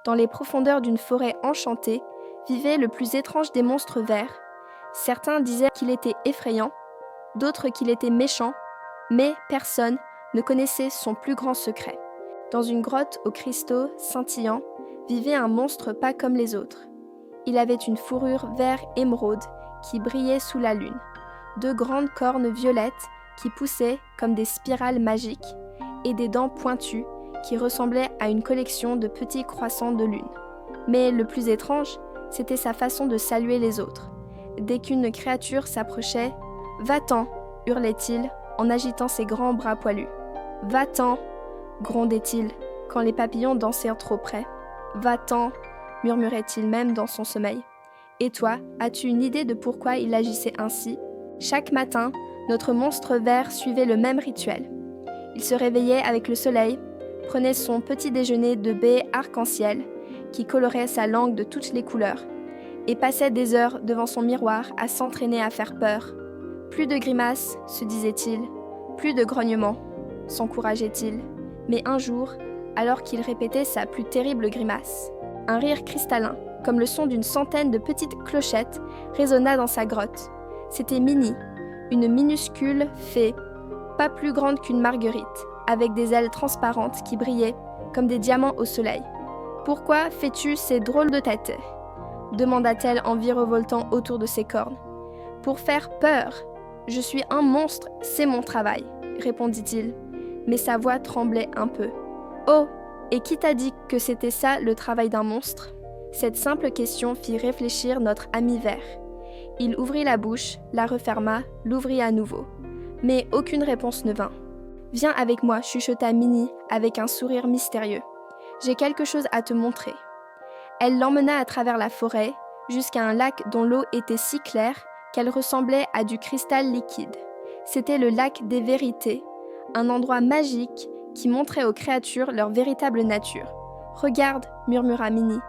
Dans les profondeurs d'une forêt enchantée, vivait le plus étrange des monstres verts. Certains disaient qu'il était effrayant, d'autres qu'il était méchant, mais personne ne connaissait son plus grand secret. Dans une grotte aux cristaux scintillants, vivait un monstre pas comme les autres. Il avait une fourrure vert émeraude qui brillait sous la lune, 2 grandes cornes violettes qui poussaient comme des spirales magiques et des dents pointues qui ressemblaient à une collection de petits croissants de lune. Mais le plus étrange, c'était sa façon de saluer les autres. Dès qu'une créature s'approchait, « Va-t'en !» hurlait-il en agitant ses grands bras poilus. « Va-t'en !» grondait-il quand les papillons dansèrent trop près. « Va-t'en !» murmurait-il même dans son sommeil. Et toi, as-tu une idée de pourquoi il agissait ainsi ? Chaque matin, notre monstre vert suivait le même rituel. Il se réveillait avec le soleil, prenait son petit déjeuner de baies arc-en-ciel, qui colorait sa langue de toutes les couleurs, et passait des heures devant son miroir à s'entraîner à faire peur. Plus de grimaces, se disait-il, plus de grognements, s'encourageait-il. Mais un jour, alors qu'il répétait sa plus terrible grimace, un rire cristallin, comme le son d'une centaine de petites clochettes, résonna dans sa grotte. C'était Minnie, une minuscule fée, pas plus grande qu'une marguerite, avec des ailes transparentes qui brillaient comme des diamants au soleil. « Pourquoi fais-tu ces drôles de têtes ?» demanda-t-elle en virevoltant autour de ses cornes. « Pour faire peur. Je suis un monstre, c'est mon travail, » répondit-il, mais sa voix tremblait un peu. « Oh, et qui t'a dit que c'était ça le travail d'un monstre ?» Cette simple question fit réfléchir notre ami vert. Il ouvrit la bouche, la referma, l'ouvrit à nouveau. Mais aucune réponse ne vint. « Viens avec moi, chuchota Minnie avec un sourire mystérieux. J'ai quelque chose à te montrer. » Elle l'emmena à travers la forêt, jusqu'à un lac dont l'eau était si claire qu'elle ressemblait à du cristal liquide. C'était le lac des vérités, un endroit magique qui montrait aux créatures leur véritable nature. « Regarde, » murmura Minnie,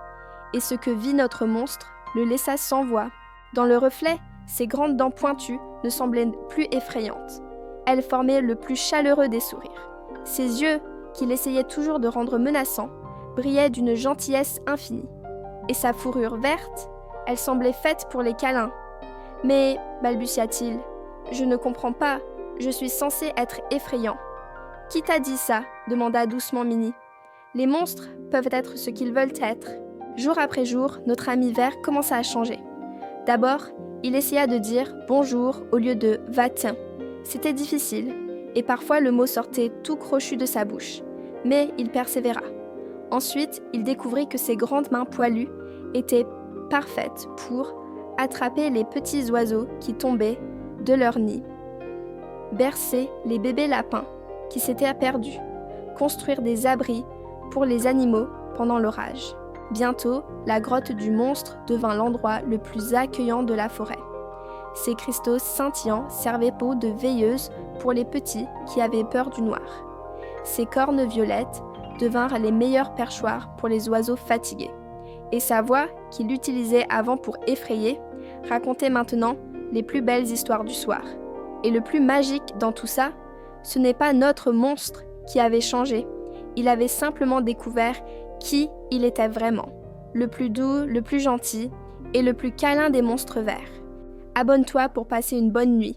et ce que vit notre monstre le laissa sans voix. Dans le reflet, ses grandes dents pointues ne semblaient plus effrayantes. Elles formaient le plus chaleureux des sourires. Ses yeux, qu'il essayait toujours de rendre menaçants, brillaient d'une gentillesse infinie. Et sa fourrure verte, elle semblait faite pour les câlins. « Mais, balbutia-t-il, je ne comprends pas, je suis censé être effrayant. »« Qui t'a dit ça ?» demanda doucement Minnie. « Les monstres peuvent être ce qu'ils veulent être. » Jour après jour, notre ami vert commença à changer. D'abord, il essaya de dire « bonjour » au lieu de « va-t'en ». C'était difficile, et parfois le mot sortait tout crochu de sa bouche, mais il persévéra. Ensuite, il découvrit que ses grandes mains poilues étaient parfaites pour attraper les petits oiseaux qui tombaient de leur nid, bercer les bébés lapins qui s'étaient perdus, construire des abris pour les animaux pendant l'orage. Bientôt, la grotte du monstre devint l'endroit le plus accueillant de la forêt. Ses cristaux scintillants servaient de veilleuse pour les petits qui avaient peur du noir. Ses cornes violettes devinrent les meilleurs perchoirs pour les oiseaux fatigués. Et sa voix, qu'il utilisait avant pour effrayer, racontait maintenant les plus belles histoires du soir. Et le plus magique dans tout ça, ce n'est pas notre monstre qui avait changé, il avait simplement découvert qui il était vraiment, le plus doux, le plus gentil et le plus câlin des monstres verts. Abonne-toi pour passer une bonne nuit.